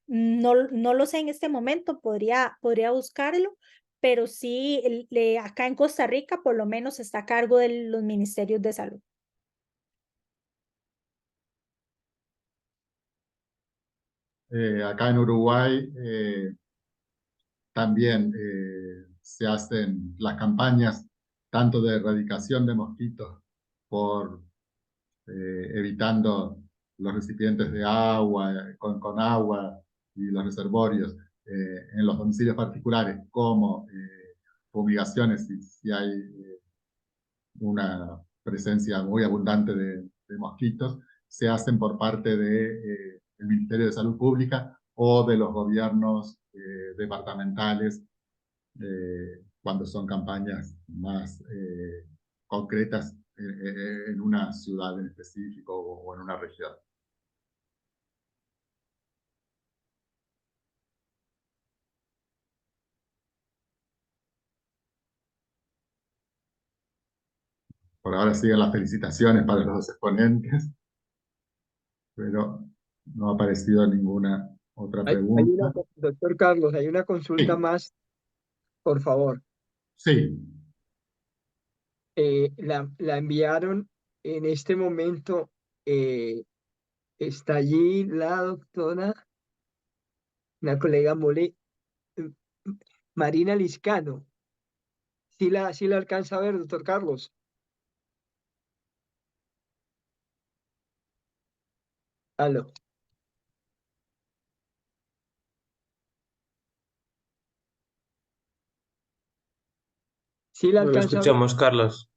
no lo sé en este momento, podría buscarlo, pero sí, acá en Costa Rica por lo menos está a cargo de los ministerios de salud. acá en Uruguay también se hacen las campañas tanto de erradicación de mosquitos por evitando los recipientes de agua, con agua y los reservorios en los domicilios particulares, como fumigaciones si hay una presencia muy abundante de mosquitos, se hacen por parte del Ministerio de Salud Pública o de los gobiernos departamentales cuando son campañas más concretas en una ciudad en específico o en una región. Por ahora siguen las felicitaciones para los dos exponentes, pero no ha aparecido ninguna otra pregunta. Doctor Carlos, hay una consulta Sí, más, por favor. sí, La enviaron en este momento. Está allí la doctora, la colega eh, Marina Liscano. Sí la alcanza a ver, doctor Carlos. Aló. Sí la No lo alcanza a ver. escuchamos, Carlos,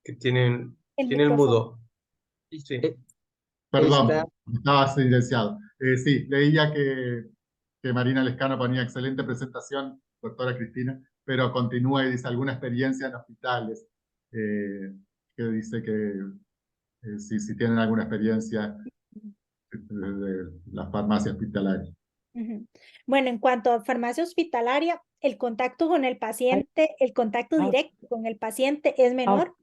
que El tiene el micrófono. mudo. Sí. Eh, Está, perdón, estaba silenciado. Sí, leía que Marina Lescano ponía excelente presentación, doctora Cristina, pero continúa y dice alguna experiencia en hospitales, que dice que si tienen alguna experiencia de la farmacia hospitalaria. Ujú. Bueno, en cuanto a farmacia hospitalaria, el contacto con el paciente, el contacto directo con el paciente es menor.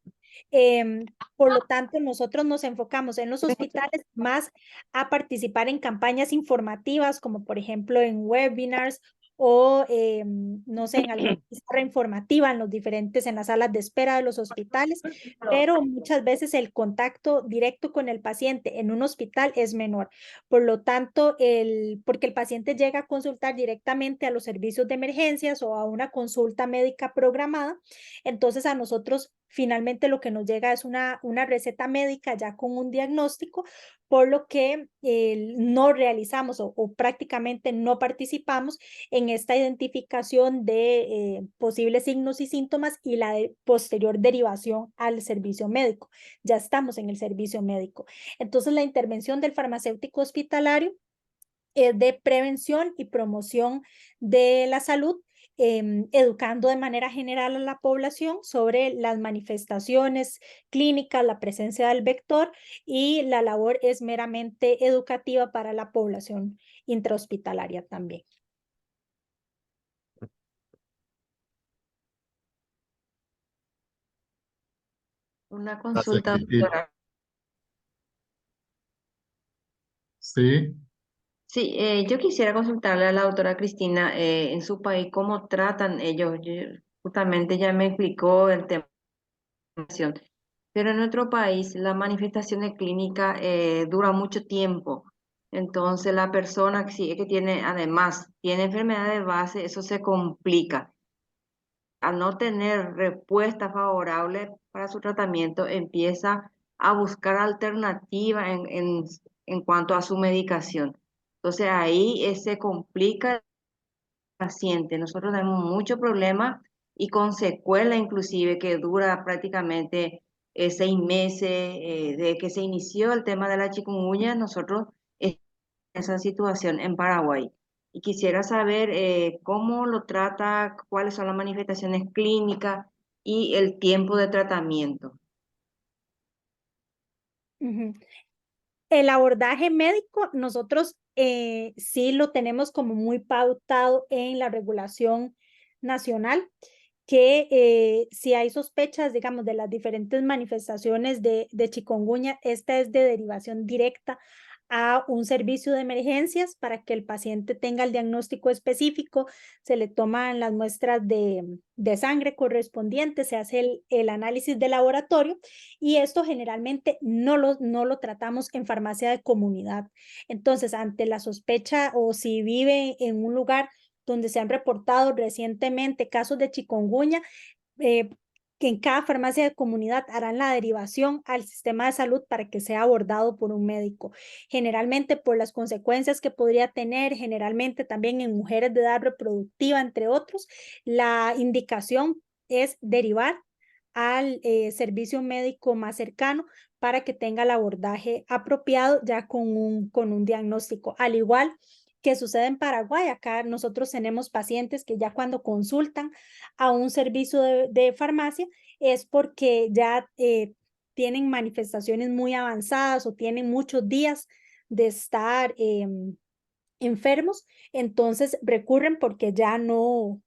Por lo tanto, nosotros nos enfocamos en los hospitales más a participar en campañas informativas, como por ejemplo en webinars o, no sé, en alguna pizarra informativa en en las salas de espera de los hospitales, pero muchas veces el contacto directo con el paciente en un hospital es menor. Por lo tanto, porque el paciente llega a consultar directamente a los servicios de emergencias o a una consulta médica programada, entonces a nosotros finalmente lo que nos llega es una receta médica ya con un diagnóstico, por lo que no realizamos o prácticamente no participamos en esta identificación de posibles signos y síntomas y la posterior derivación al servicio médico. Ya estamos en el servicio médico. Entonces la intervención del farmacéutico hospitalario es de prevención y promoción de la salud, educando de manera general a la población sobre las manifestaciones clínicas, la presencia del vector, y la labor es meramente educativa para la población intrahospitalaria también. Una Gracias, consulta, Cristina. doctora. Sí, Sí, yo quisiera consultarle a la doctora Cristina, en su país, cómo tratan ellos. Justamente ya me explicó el tema de la vacunación, pero en nuestro país la manifestación clínica dura mucho tiempo. Entonces la persona que tiene, además, tiene enfermedad de base, eso se complica. Al no tener respuesta favorable para su tratamiento, empieza a buscar alternativas en cuanto a su medicación. Entonces ahí se complica el paciente. Nosotros tenemos mucho problema y con secuela inclusive que dura prácticamente 6 meses de que se inició el tema de la chikungunya. Nosotros esa situación en Paraguay. Y quisiera saber cómo lo trata, cuáles son las manifestaciones clínicas y el tiempo de tratamiento. Ujú. El abordaje médico, nosotros sí lo tenemos como muy pautado en la regulación nacional, que si hay sospechas, digamos, de las diferentes manifestaciones de chikungunya, esta es de derivación directa a un servicio de emergencias para que el paciente tenga el diagnóstico específico, se le toman las muestras de sangre correspondientes, se hace el análisis de laboratorio, y esto generalmente no lo tratamos en farmacia de comunidad. Entonces, ante la sospecha o si vive en un lugar donde se han reportado recientemente casos de chikungunya, eh, que en cada farmacia de comunidad harán la derivación al sistema de salud para que sea abordado por un médico. Generalmente por las consecuencias que podría tener, generalmente también en mujeres de edad reproductiva, entre otros, la indicación es derivar al servicio médico más cercano para que tenga el abordaje apropiado ya con un diagnóstico. Al igual que sucede en Paraguay, acá nosotros tenemos pacientes que ya cuando consultan a un servicio de farmacia, es porque ya tienen manifestaciones muy avanzadas o tienen muchos días de estar enfermos, entonces recurren porque ya no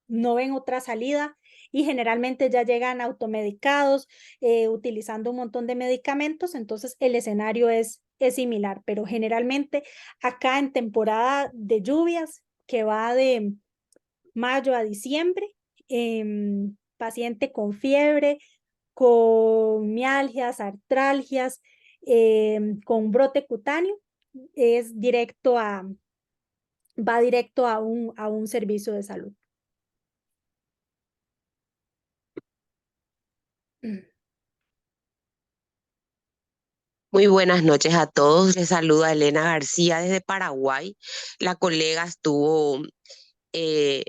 ven otra salida y generalmente ya llegan automedicados, utilizando un montón de medicamentos, entonces el escenario es similar, pero generalmente acá en temporada de lluvias, que va de mayo a diciembre, paciente con fiebre, con mialgias, artralgias, con brote cutáneo, es va directo a un servicio de salud. Muy buenas noches a todos. Les saluda Elena García desde Paraguay. La colega eh,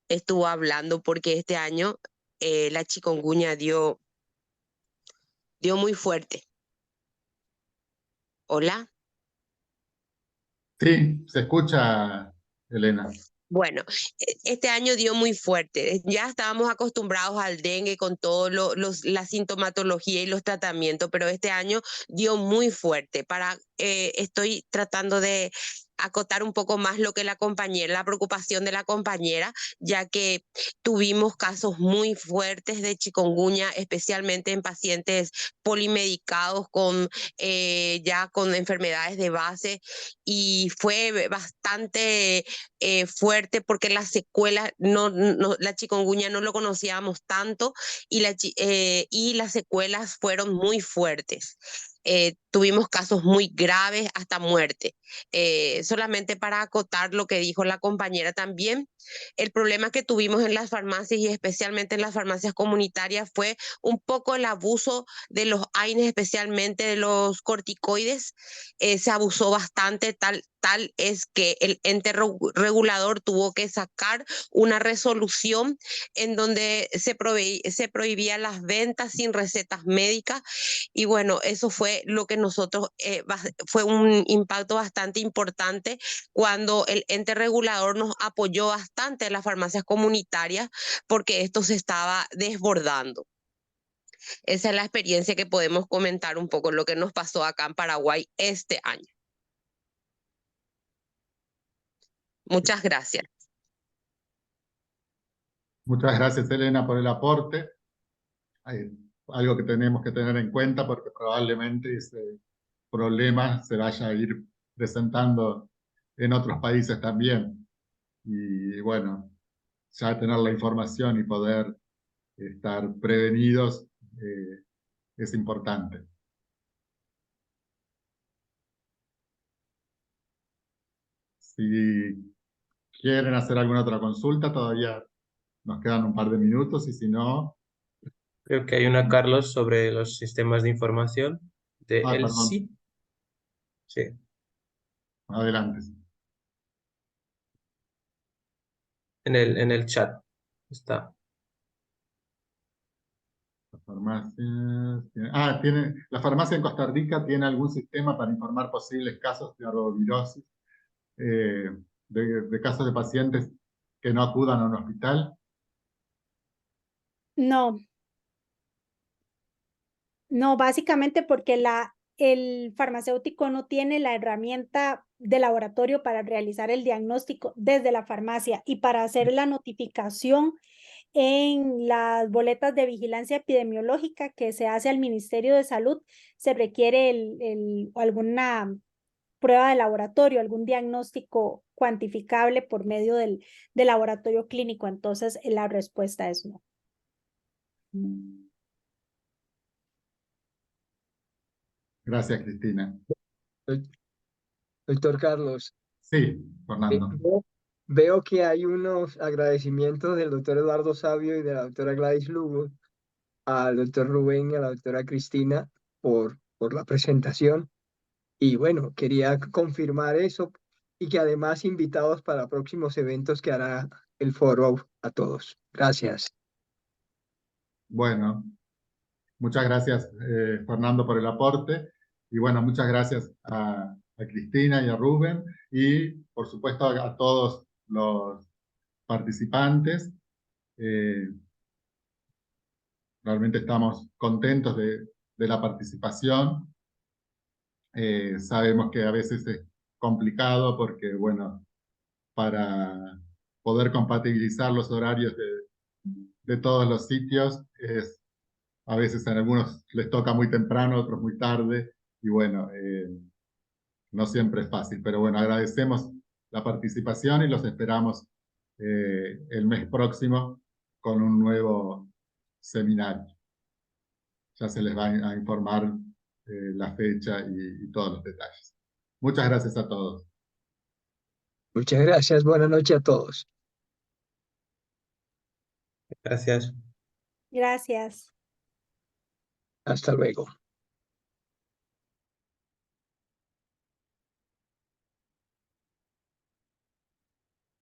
estuvo hablando porque este año la chikungunya dio muy fuerte. Hola. Sí, se escucha, Elena. Bueno, este año dio muy fuerte. Ya estábamos acostumbrados al dengue con todo la sintomatología y los tratamientos, pero este año dio muy fuerte. Estoy tratando de acotar un poco más lo que la preocupación de la compañera, ya que tuvimos casos muy fuertes de chikungunya, especialmente en pacientes polimedicados ya con enfermedades de base, y fue bastante fuerte porque las secuelas, la chikungunya no lo conocíamos tanto y las secuelas fueron muy fuertes. Tuvimos casos muy graves hasta muerte. Solamente para acotar lo que dijo la compañera también, el problema que tuvimos en las farmacias y especialmente en las farmacias comunitarias fue un poco el abuso de los AINES, especialmente de los corticoides. Se abusó bastante, tal es que el ente regulador tuvo que sacar una resolución en donde se prohibía las ventas sin recetas médicas, y bueno, eso fue lo que nosotros, fue un impacto bastante importante cuando el ente regulador nos apoyó bastante en las farmacias comunitarias porque esto se estaba desbordando. Esa es la experiencia que podemos comentar un poco lo que nos pasó acá en Paraguay este año. Muchas gracias. Muchas gracias, Elena, por el aporte. Hay algo que tenemos que tener en cuenta porque probablemente ese problema se vaya a ir presentando en otros países también. Y bueno, ya tener la información y poder estar prevenidos es importante. Si quieren hacer alguna otra consulta, todavía nos quedan un par de minutos y si no... Creo que hay una, Carlos, sobre los sistemas de información de perdón. ELSI. Sí. Adelante. En el chat está. Las farmacias... la farmacia en Costa Rica tiene algún sistema para informar posibles casos de arbovirosis, de casos de pacientes que no acudan a un hospital. No, básicamente porque el farmacéutico no tiene la herramienta de laboratorio para realizar el diagnóstico desde la farmacia, y para hacer la notificación en las boletas de vigilancia epidemiológica que se hace al Ministerio de Salud, se requiere alguna prueba de laboratorio, algún diagnóstico cuantificable por medio del laboratorio clínico. Entonces, la respuesta es no. Gracias, Cristina. Doctor Carlos, Sí, Fernando. veo que hay unos agradecimientos del doctor Eduardo Sabio y de la doctora Gladys Lugo al doctor Rubén y a la doctora Cristina por la presentación. Y bueno, quería confirmar eso y que además invitados para próximos eventos que hará el foro a todos. Gracias. Bueno, muchas gracias, Fernando, por el aporte. Y bueno, muchas gracias a Cristina y a Rubén. Y por supuesto a todos los participantes. realmente estamos contentos de la participación. Sabemos que a veces es complicado porque, bueno, para poder compatibilizar los horarios de todos los sitios, a veces en algunos les toca muy temprano, otros muy tarde, y bueno, no siempre es fácil, pero bueno, agradecemos la participación y los esperamos el mes próximo con un nuevo seminario. Ya se les va a informar la fecha y todos los detalles. Muchas gracias a todos. Muchas gracias. Buenas noches a todos. Gracias. Gracias. Hasta luego.